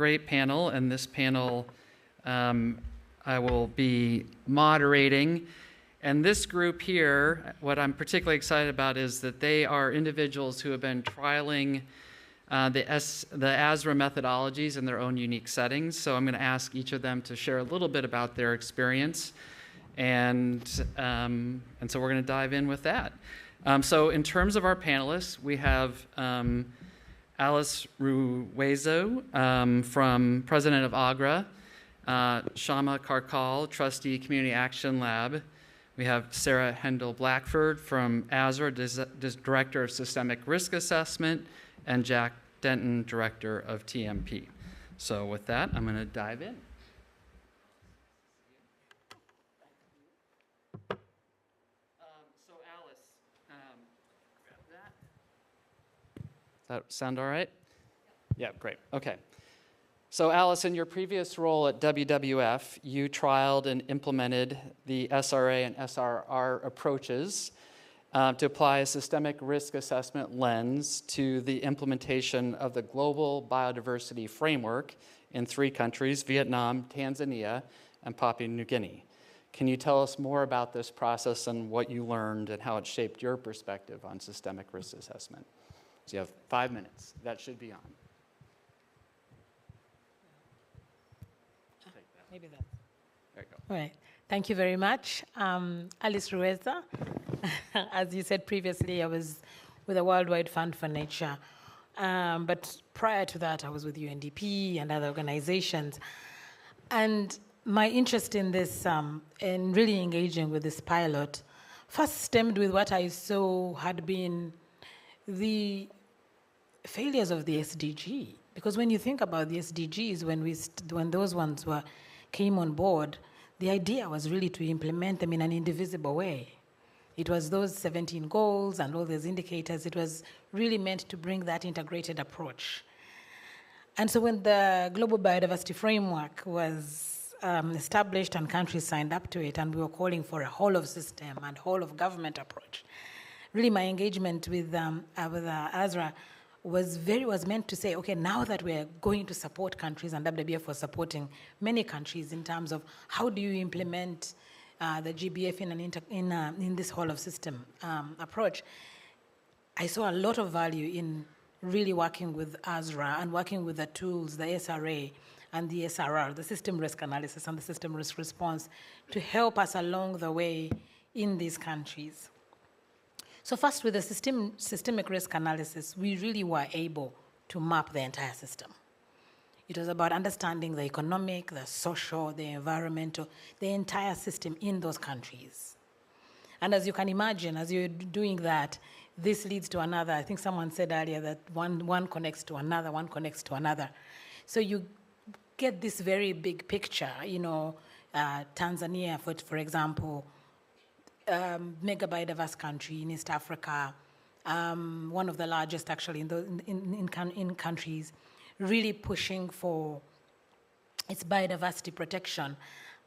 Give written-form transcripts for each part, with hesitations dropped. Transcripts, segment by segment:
great panel, and this panel I will be moderating. And this group here, what I'm particularly excited about is that they are individuals who have been trialing the ASRA methodologies in their own unique settings. So I'm going to ask each of them to share a little bit about their experience. And so we're going to dive in with that. So in terms of our panelists, we have Alice Ruhweza, from President of AGRA, Shama Karkal, Trustee, Community Action Lab. We have Sarah Hendel-Blackford from ASRA, Director of Systemic Risk Assessment, and Jack Denton, Director of TMP. So with that, I'm going to dive in. So Alice, grab that. Does that sound all right? Yeah, great. Okay. So Alice, in your previous role at WWF, you trialed and implemented the SRA and SRR approaches to apply a systemic risk assessment lens to the implementation of the Global Biodiversity Framework in 3 countries, Vietnam, Tanzania, and Papua New Guinea. Can you tell us more about this process and what you learned and how it shaped your perspective on systemic risk assessment? So you have 5 minutes. That should be on. Maybe that. There you go. All right. Thank you very much. Alice Ruhweza. As you said previously, I was with the Worldwide Fund for Nature. But prior to that, I was with UNDP and other organizations. And my interest in this, in really engaging with this pilot, first stemmed with what I saw had been the failures of the SDG. Because when you think about the SDGs, when those ones came on board, the idea was really to implement them in an indivisible way. It was those 17 goals and all those indicators. It was really meant to bring that integrated approach. And so when the Global Biodiversity Framework was established and countries signed up to it, and we were calling for a whole of system and whole of government approach, really my engagement with ASRA was meant to say, okay, now that we're going to support countries, and WWF was supporting many countries in terms of how do you implement the GBF in this whole of system approach, I saw a lot of value in really working with ASRA and working with the tools, the SRA and the SRR, the system risk analysis and the system risk response, to help us along the way in these countries. So first, with the systemic risk analysis, we really were able to map the entire system. It was about understanding the economic, the social, the environmental, the entire system in those countries. And as you can imagine, as you're doing that, this leads to another. I think someone said earlier that one connects to another, one connects to another. So you get this very big picture, Tanzania, for example, mega biodiverse country in East Africa, one of the largest actually in countries, really pushing for its biodiversity protection,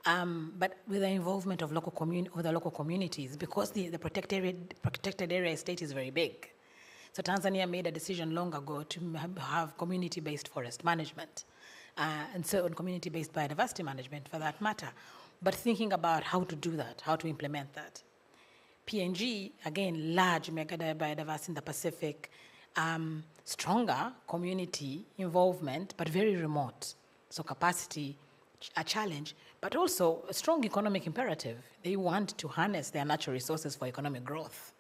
but with the involvement of the local communities, because the protected area estate is very big. So Tanzania made a decision long ago to have community-based forest management, and so on community-based biodiversity management for that matter. But thinking about how to do that, how to implement that. PNG, again, large mega biodiverse in the Pacific, stronger community involvement, but very remote. So capacity, a challenge, but also a strong economic imperative. They want to harness their natural resources for economic growth.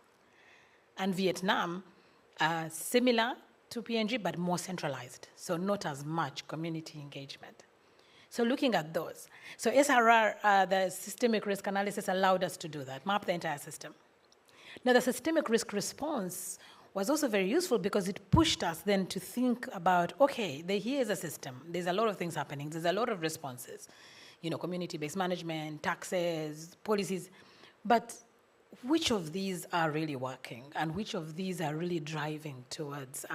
And Vietnam, similar to PNG, but more centralized, so not as much community engagement. So looking at those. So SRR, the systemic risk analysis, allowed us to do that, map the entire system. Now the systemic risk response was also very useful because it pushed us then to think about, okay, here is a system. There's a lot of things happening. There's a lot of responses, community-based management, taxes, policies. But which of these are really working and which of these are really driving towards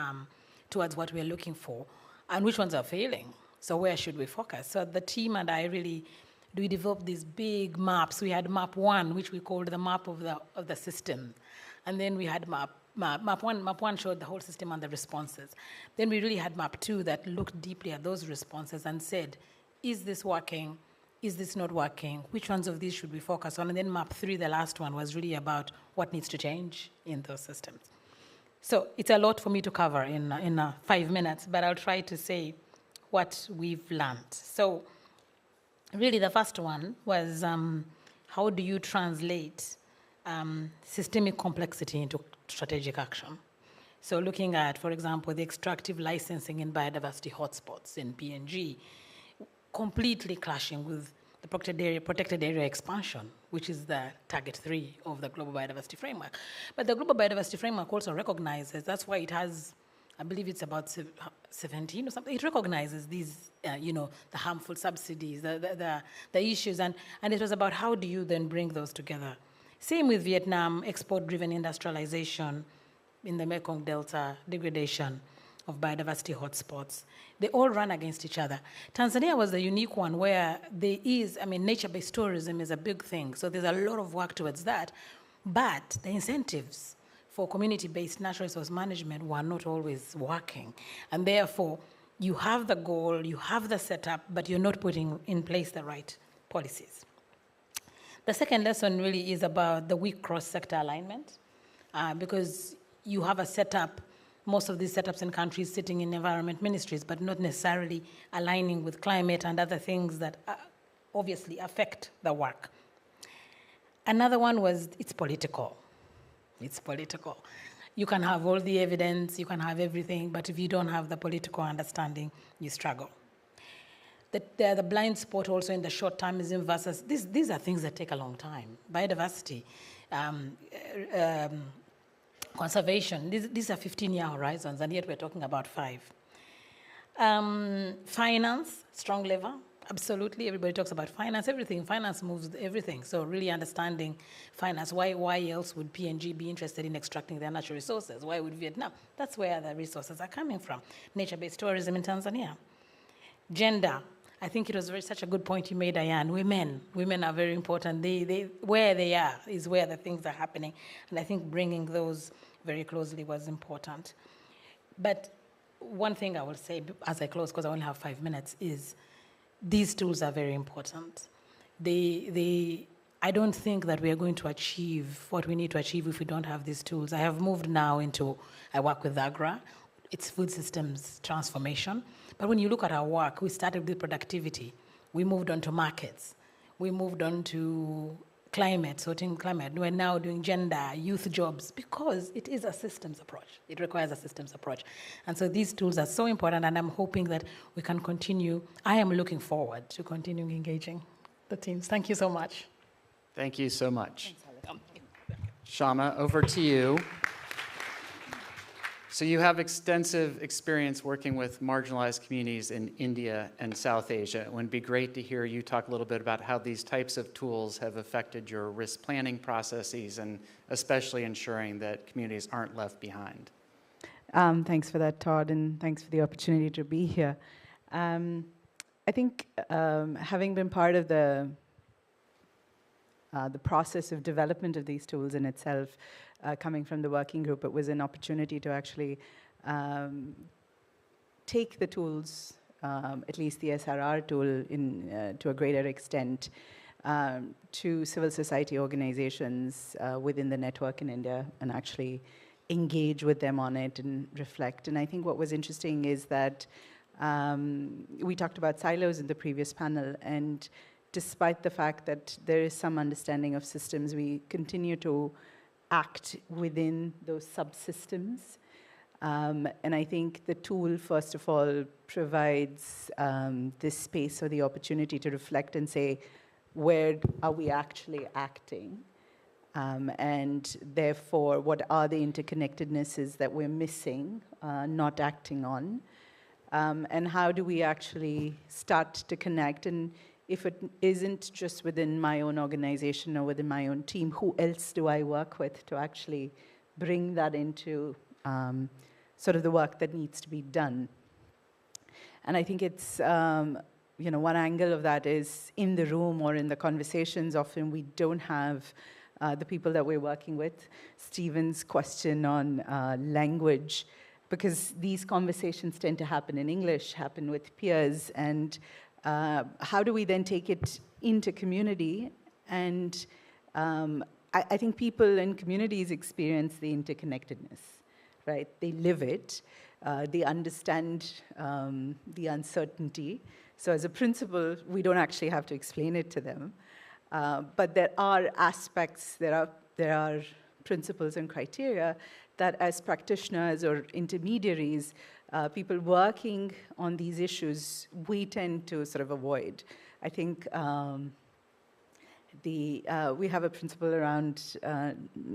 what we're looking for, and which ones are failing? So where should we focus? So the team and I we developed these big maps. We had map 1, which we called the map of the system. And then we had map one showed the whole system and the responses. Then we really had map 2 that looked deeply at those responses and said, is this working? Is this not working? Which ones of these should we focus on? And then map 3, the last one, was really about what needs to change in those systems. So it's a lot for me to cover in 5 minutes, but I'll try to say what we've learned. So really the first one was how do you translate systemic complexity into strategic action? So looking at, for example, the extractive licensing in biodiversity hotspots in PNG, completely clashing with the protected area expansion, which is the target 3 of the Global Biodiversity Framework. But the Global Biodiversity Framework also recognizes, that's why it has, I believe it's about 17 or something, it recognizes these, the harmful subsidies, the issues, and it was about how do you then bring those together. Same with Vietnam, export-driven industrialization in the Mekong Delta, degradation of biodiversity hotspots. They all run against each other. Tanzania was the unique one where there is, nature-based tourism is a big thing, so there's a lot of work towards that, but the incentives for community-based natural resource management were not always working. And therefore, you have the goal, you have the setup, but you're not putting in place the right policies. The second lesson really is about the weak cross-sector alignment, because you have a setup, most of these setups in countries sitting in environment ministries, but not necessarily aligning with climate and other things that obviously affect the work. Another one was it's political. It's political. You can have all the evidence, you can have everything, but if you don't have the political understanding, you struggle. The blind spot also in the short-termism versus, these are things that take a long time. Biodiversity, conservation, these are 15-year horizons, and yet we're talking about 5. Finance, strong lever, absolutely. Everybody talks about finance, everything. Finance moves everything. So really understanding finance. Why else would PNG be interested in extracting their natural resources? Why would Vietnam? That's where the resources are coming from. Nature-based tourism in Tanzania. Gender. I think it was such a good point you made, Diane. Women are very important. Where they are is where the things are happening. And I think bringing those very closely was important. But one thing I will say as I close, because I only have 5 minutes, is these tools are very important. I don't think that we are going to achieve what we need to achieve if we don't have these tools. I have moved now I work with AGRA. It's food systems transformation. But when you look at our work, we started with productivity. We moved on to markets. We moved on to climate, sorting climate. We're now doing gender, youth jobs, because it is a systems approach. It requires a systems approach. And so these tools are so important, and I'm hoping that we can continue. I am looking forward to continuing engaging the teams. Thank you so much. Thank you so much. Shama, over to you. So you have extensive experience working with marginalized communities in India and South Asia. It would be great to hear you talk a little bit about how these types of tools have affected your risk planning processes and especially ensuring that communities aren't left behind. Thanks for that, Todd, and thanks for the opportunity to be here. I think having been part of the process of development of these tools in itself, coming from the working group, it was an opportunity to actually take the tools, at least the SRR tool, to a greater extent, to civil society organizations within the network in India and actually engage with them on it and reflect. And I think what was interesting is that we talked about silos in the previous panel, and despite the fact that there is some understanding of systems, we continue to act within those subsystems. And I think the tool, first of all, provides this space or the opportunity to reflect and say, where are we actually acting? And therefore, what are the interconnectednesses that we're missing, not acting on? And how do we actually start to connect? And if it isn't just within my own organization or within my own team, who else do I work with to actually bring that into sort of the work that needs to be done? And I think it's, one angle of that is in the room or in the conversations, often we don't have the people that we're working with. Stephen's question on language, because these conversations tend to happen in English, happen with peers, and how do we then take it into community? And I think people in communities experience the interconnectedness, right? They live it. They understand the uncertainty. So as a principle, we don't actually have to explain it to them. But there are aspects, there are principles and criteria that as practitioners or intermediaries, people working on these issues, we tend to sort of avoid. I think we have a principle around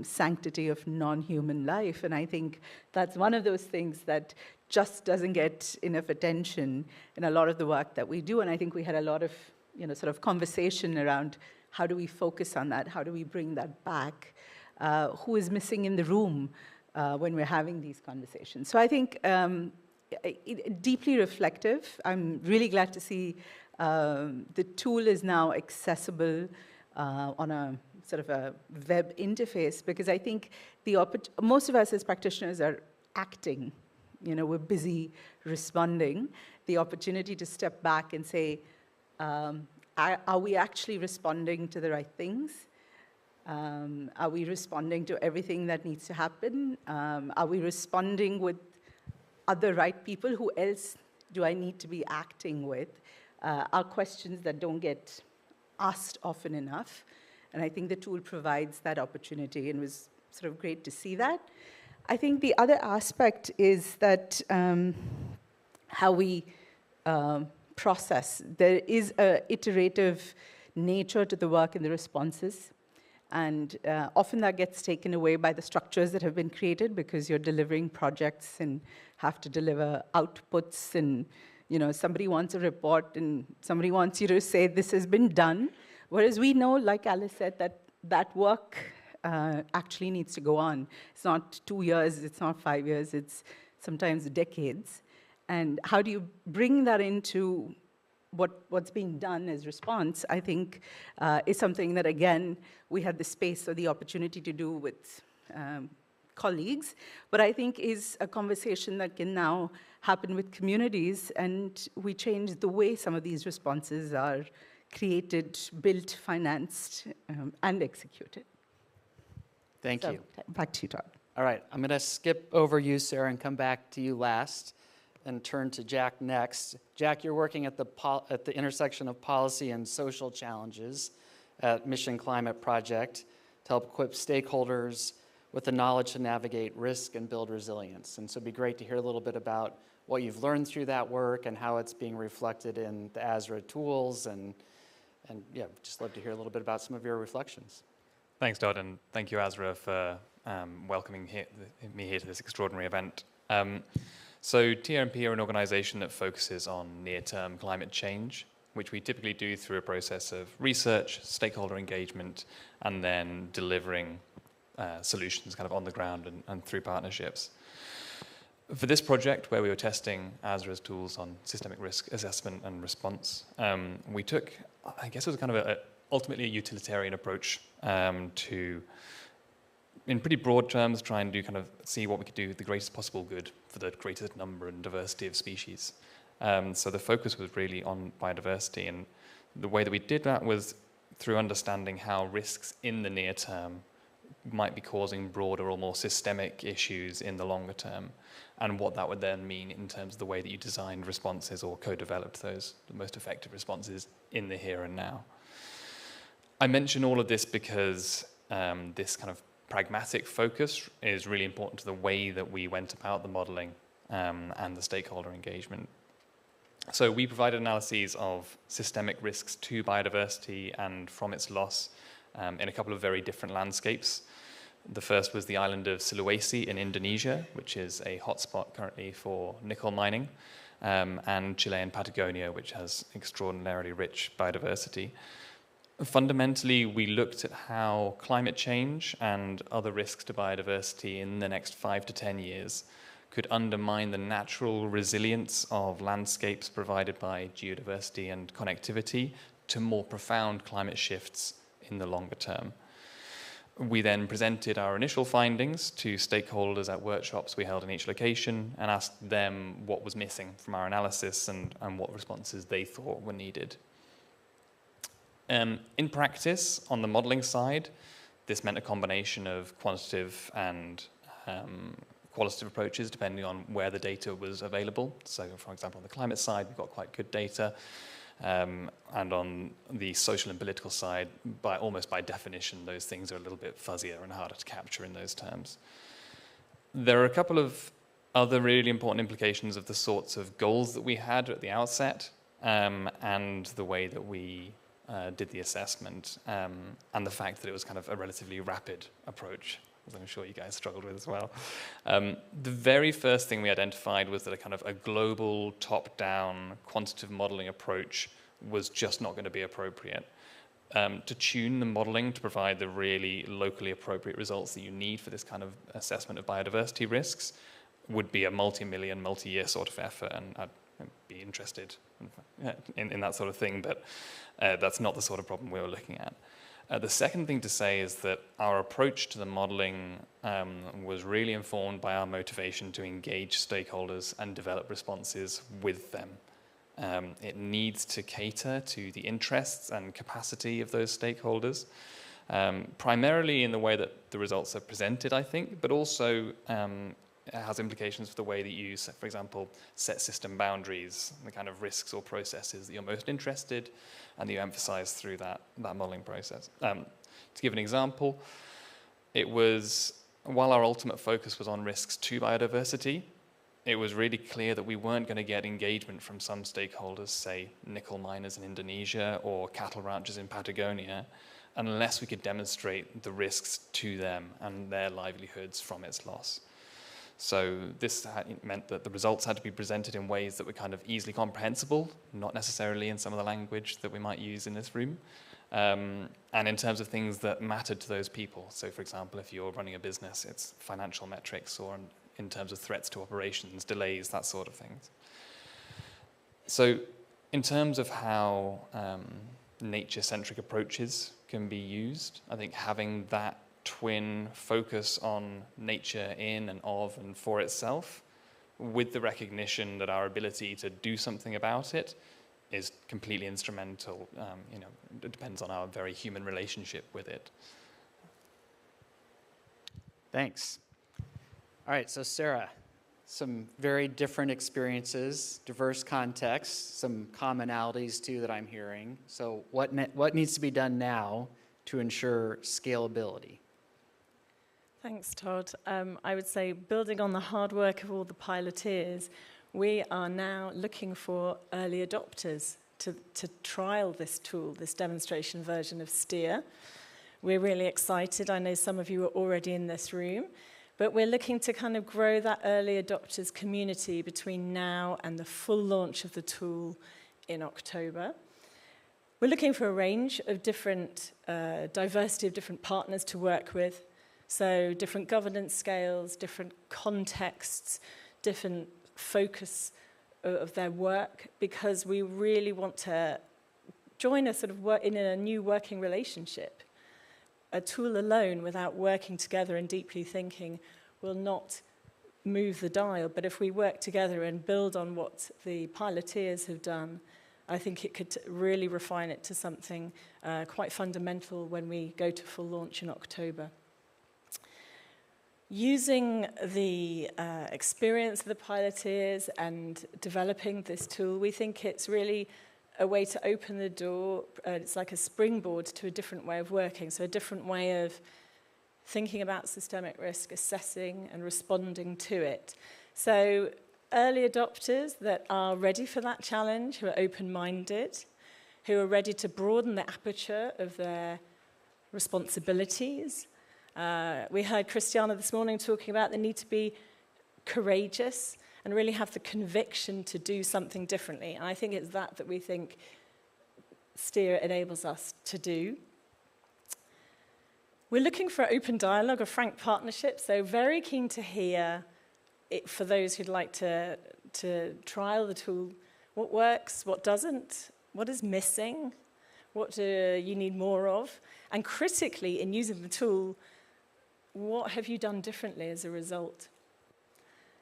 sanctity of non-human life, and I think that's one of those things that just doesn't get enough attention in a lot of the work that we do. And I think we had a lot of, sort of conversation around how do we focus on that? How do we bring that back? Who is missing in the room when we're having these conversations? So I think deeply reflective. I'm really glad to see the tool is now accessible on a sort of a web interface, because I think most of us as practitioners are acting. We're busy responding. The opportunity to step back and say, are we actually responding to the right things? Are we responding to everything that needs to happen? Are we responding with other right people? Who else do I need to be acting with? Are questions that don't get asked often enough. And I think the tool provides that opportunity, and it was sort of great to see that. I think the other aspect is that how we process. There is an iterative nature to the work and the responses. And often that gets taken away by the structures that have been created, because you're delivering projects and have to deliver outputs, and somebody wants a report and somebody wants you to say this has been done. Whereas we know, like Alice said, that work actually needs to go on. It's not 2 years, it's not 5 years, it's sometimes decades. And how do you bring that into what's being done as response, I think, is something that, again, we had the space or the opportunity to do with colleagues, but I think is a conversation that can now happen with communities, and we change the way some of these responses are created, built, financed, and executed. Thank you. Back to you, Todd. All right, I'm going to skip over you, Sarah, and come back to you last, and turn to Jack next. Jack, you're working at the intersection of policy and social challenges at Mission Climate Project to help equip stakeholders with the knowledge to navigate risk and build resilience. And so it'd be great to hear a little bit about what you've learned through that work and how it's being reflected in the ASRA tools, and yeah, just love to hear a little bit about some of your reflections. Thanks, Todd, and thank you, ASRA, for welcoming me here to this extraordinary event. So TRMP are an organization that focuses on near-term climate change, which we typically do through a process of research, stakeholder engagement, and then delivering solutions kind of on the ground and through partnerships. For this project, where we were testing ASRA's tools on systemic risk assessment and response, we took, I guess it was kind of ultimately a utilitarian approach to, in pretty broad terms, try and see what we could do with the greatest possible good for the greatest number and diversity of species. So the focus was really on biodiversity, and the way that we did that was through understanding how risks in the near term might be causing broader or more systemic issues in the longer term, and what that would then mean in terms of the way that you designed responses or co-developed the most effective responses in the here and now. I mention all of this because this kind of pragmatic focus is really important to the way that we went about the modeling and the stakeholder engagement. So we provided analyses of systemic risks to biodiversity and from its loss in a couple of very different landscapes. The first was the island of Sulawesi in Indonesia, which is a hotspot currently for nickel mining, and Chilean Patagonia, which has extraordinarily rich biodiversity. Fundamentally, we looked at how climate change and other risks to biodiversity in the next 5 to 10 years could undermine the natural resilience of landscapes provided by geodiversity and connectivity to more profound climate shifts in the longer term. We then presented our initial findings to stakeholders at workshops we held in each location and asked them what was missing from our analysis and what responses they thought were needed. In practice, on the modelling side, this meant a combination of quantitative and qualitative approaches depending on where the data was available. So, for example, on the climate side, we've got quite good data. And on the social and political side, almost by definition, those things are a little bit fuzzier and harder to capture in those terms. There are a couple of other really important implications of the sorts of goals that we had at the outset and the way that we did the assessment and the fact that it was kind of a relatively rapid approach, as I'm sure you guys struggled with as well. The very first thing we identified was that a kind of a global, top-down, quantitative modeling approach was just not going to be appropriate. To tune the modeling to provide the really locally appropriate results that you need for this kind of assessment of biodiversity risks would be a multi-million, multi-year sort of effort, and I'd be interested in that sort of thing, but that's not the sort of problem we were looking at. The second thing to say is that our approach to the modelling was really informed by our motivation to engage stakeholders and develop responses with them. It needs to cater to the interests and capacity of those stakeholders, primarily in the way that the results are presented, I think, but also it has implications for the way that you, for example, set system boundaries, the kind of risks or processes that you're most interested and that you emphasize through that modeling process. To give an example, it was, while our ultimate focus was on risks to biodiversity, it was really clear that we weren't going to get engagement from some stakeholders, say nickel miners in Indonesia or cattle ranchers in Patagonia, unless we could demonstrate the risks to them and their livelihoods from its loss. So this meant that the results had to be presented in ways that were kind of easily comprehensible, not necessarily in some of the language that we might use in this room, and in terms of things that mattered to those people. So, for example, if you're running a business, it's financial metrics, or in terms of threats to operations, delays, that sort of things. So in terms of how nature-centric approaches can be used, I think having that twin focus on nature in and of and for itself, with the recognition that our ability to do something about it is completely instrumental. It depends on our very human relationship with it. Thanks. All right, so Sarah, some very different experiences, diverse contexts, some commonalities too that I'm hearing. So what needs to be done now to ensure scalability? Thanks, Todd. I would say, building on the hard work of all the piloteers, we are now looking for early adopters to trial this tool, this demonstration version of STEER. We're really excited. I know some of you are already in this room, but we're looking to kind of grow that early adopters community between now and the full launch of the tool in October. We're looking for a range of different, diversity of different partners to work with. So different governance scales, different contexts, different focus of their work, because we really want to join a sort of in a new working relationship. A tool alone, without working together and deeply thinking, will not move the dial. But if we work together and build on what the piloteers have done, I think it could really refine it to something quite fundamental when we go to full launch in October. Using the experience of the piloteers and developing this tool, we think it's really a way to open the door. It's like a springboard to a different way of working, so a different way of thinking about systemic risk, assessing and responding to it. So early adopters that are ready for that challenge, who are open-minded, who are ready to broaden the aperture of their responsibilities. We heard Christiana this morning talking about the need to be courageous and really have the conviction to do something differently. And I think it's that we think STEER enables us to do. We're looking for open dialogue, a frank partnership, so very keen to hear it for those who'd like to trial the tool. What works, what doesn't, what is missing, What do you need more of? And critically, in using the tool, what have you done differently as a result?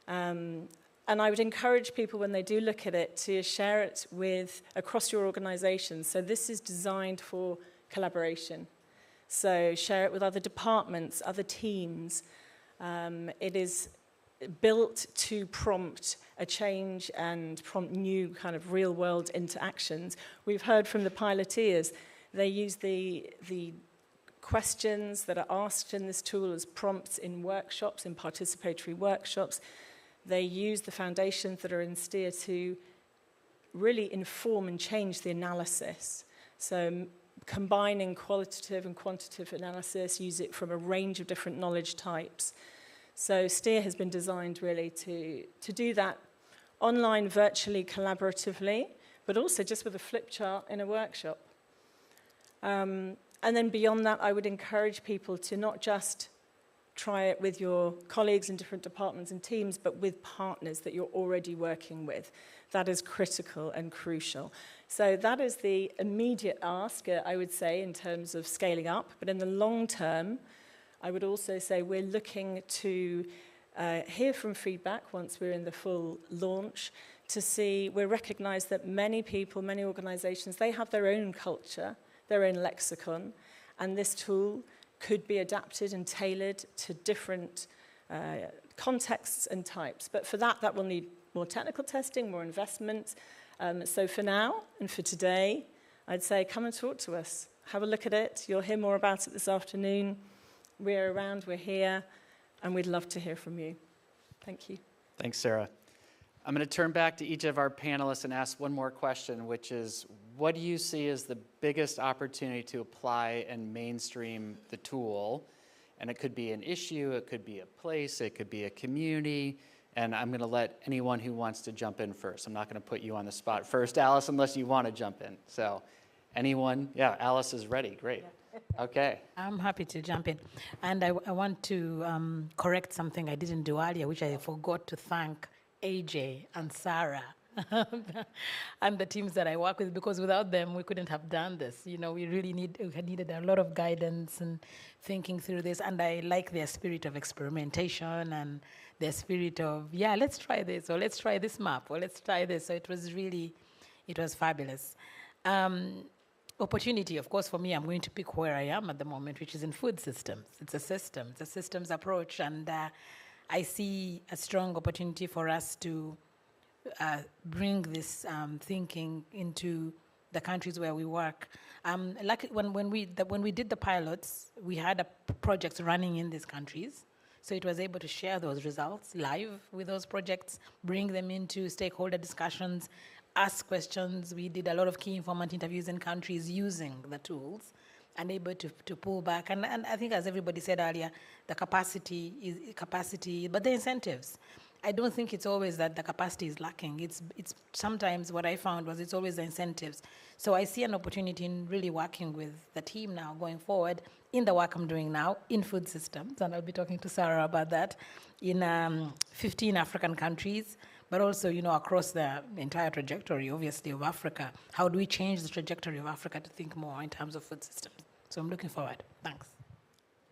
And I would encourage people when they do look at it to share it with across your organization. So this is designed for collaboration. So share it with other departments, other teams. It is built to prompt a change and prompt new kind of real-world interactions. We've heard from the piloteers, they use the questions that are asked in this tool as prompts in workshops, in participatory workshops. They use the foundations that are in STEER to really inform and change the analysis. So combining qualitative and quantitative analysis, use it from a range of different knowledge types. So STEER has been designed really to do that online, virtually, collaboratively, but also just with a flip chart in a workshop. And then beyond that, I would encourage people to not just try it with your colleagues in different departments and teams, but with partners that you're already working with. That is critical and crucial. So that is the immediate ask, I would say, in terms of scaling up. But in the long term, I would also say we're looking to hear from feedback once we're in the full launch to see, we recognize that many people, many organizations, they have their own culture, their own lexicon, and this tool could be adapted and tailored to different contexts and types. But for that will need more technical testing, more investment. So for now and for today, I'd say come and talk to us. Have a look at it. You'll hear more about it this afternoon. We're around, we're here, and we'd love to hear from you. Thank you. Thanks, Sarah. I'm going to turn back to each of our panelists and ask one more question, which is, what do you see as the biggest opportunity to apply and mainstream the tool? And it could be an issue, it could be a place, it could be a community, and I'm going to let anyone who wants to jump in first. I'm not going to put you on the spot first, Alice, unless you want to jump in. So anyone? Yeah, Alice is ready. Great. Okay. I'm happy to jump in. And I want to correct something I didn't do earlier, which I forgot to thank AJ and Sarah and the teams that I work with, because without them, we couldn't have done this. You know, we had needed a lot of guidance and thinking through this. And I like their spirit of experimentation and their spirit of, yeah, let's try this, or let's try this map, or let's try this. So it was fabulous. Opportunity, of course, for me, I'm going to pick where I am at the moment, which is in food systems. It's a systems approach, and I see a strong opportunity for us to bring this thinking into the countries where we work. Like when we did the pilots, we had projects running in these countries, so it was able to share those results live with those projects, bring them into stakeholder discussions, ask questions. We did a lot of key informant interviews in countries using the tools and able to pull back. And I think, as everybody said earlier, the capacity, but the incentives. I don't think it's always that the capacity is lacking. It's sometimes what I found was it's always the incentives. So I see an opportunity in really working with the team now going forward in the work I'm doing now in food systems, and I'll be talking to Sarah about that, in 15 African countries, but also, you know, across the entire trajectory, obviously, of Africa. How do we change the trajectory of Africa to think more in terms of food systems? So I'm looking forward. Thanks.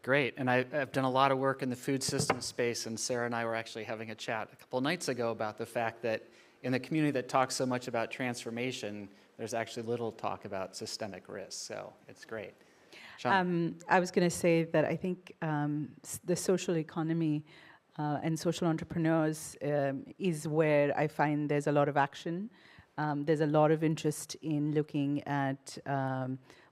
Great, and I've done a lot of work in the food system space, and Sarah and I were actually having a chat a couple nights ago about the fact that in the community that talks so much about transformation, there's actually little talk about systemic risk, so it's great. Shama. I was going to say that I think the social economy and social entrepreneurs is where I find there's a lot of action. There's a lot of interest in looking at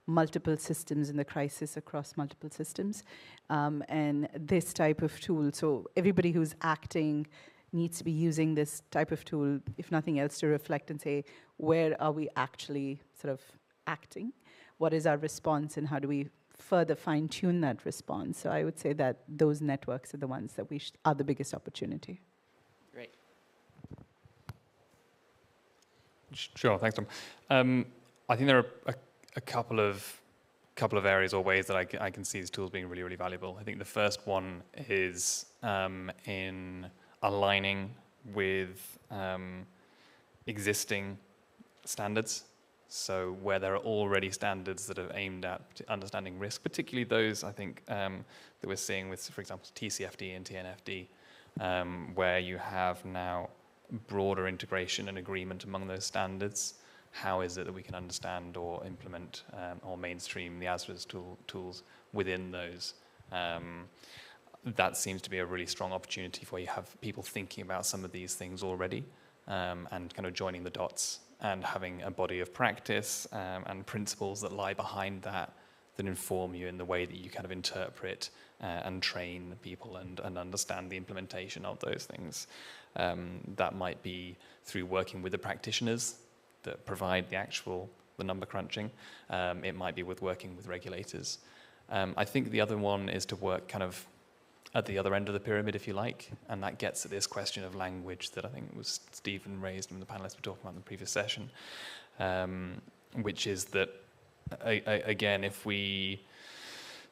multiple systems in the crisis across multiple systems, and this type of tool. So everybody who's acting needs to be using this type of tool, if nothing else, to reflect and say, where are we actually sort of acting? What is our response, and how do we further fine-tune that response? So I would say that those networks are the ones that are the biggest opportunity. Great. Sure, thanks, Tom. I think there are a couple of areas or ways that I can see these tools being really, really valuable. I think the first one is in aligning with existing standards. So where there are already standards that are aimed at understanding risk, particularly those, I think, that we're seeing with, for example, TCFD and TNFD, where you have now broader integration and agreement among those standards. How is it that we can understand or implement or mainstream the ASRA's tools within those? That seems to be a really strong opportunity for you to have people thinking about some of these things already and kind of joining the dots and having a body of practice and principles that lie behind that inform you in the way that you kind of interpret and train people and understand the implementation of those things. That might be through working with the practitioners that provide the number crunching. It might be with working with regulators. I think the other one is to work kind of at the other end of the pyramid, if you like, and that gets at this question of language that I think was Stephen raised and the panelists were talking about in the previous session, which is that, again, if we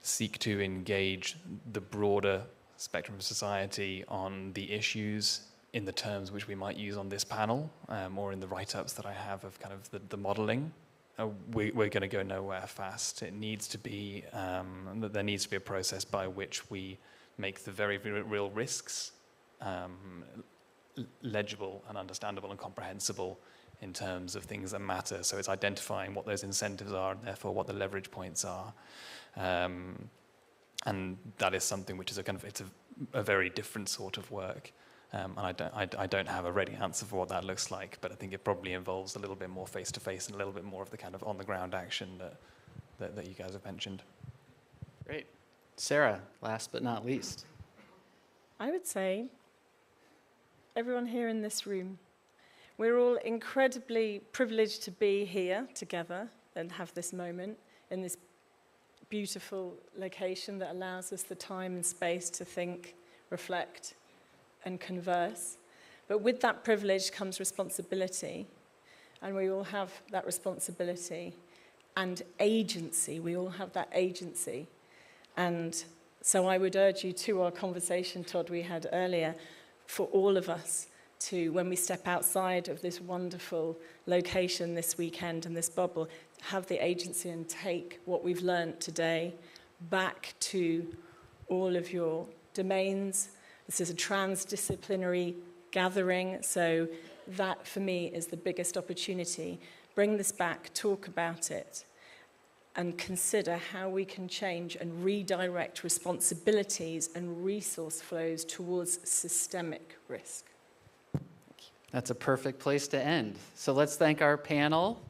seek to engage the broader spectrum of society on the issues in the terms which we might use on this panel, or in the write-ups that I have of kind of the modelling, we're going to go nowhere fast. It needs to be, there needs to be a process by which we make the very, very real risks legible and understandable and comprehensible in terms of things that matter. So it's identifying what those incentives are, and therefore what the leverage points are. And that is something which is it's a very different sort of work. And I don't have a ready answer for what that looks like, but I think it probably involves a little bit more face-to-face and a little bit more of the kind of on-the-ground action that you guys have mentioned. Great. Sarah, last but not least. I would say everyone here in this room, we're all incredibly privileged to be here together and have this moment in this beautiful location that allows us the time and space to think, reflect, and converse. But with that privilege comes responsibility, and we all have that responsibility and agency. We all have that agency. And so I would urge you to our conversation, Todd, we had earlier, for all of us to, when we step outside of this wonderful location this weekend and this bubble, have the agency and take what we've learned today back to all of your domains. This is a transdisciplinary gathering, so that for me is the biggest opportunity. Bring this back, talk about it, and consider how we can change and redirect responsibilities and resource flows towards systemic risk. That's a perfect place to end. So let's thank our panel.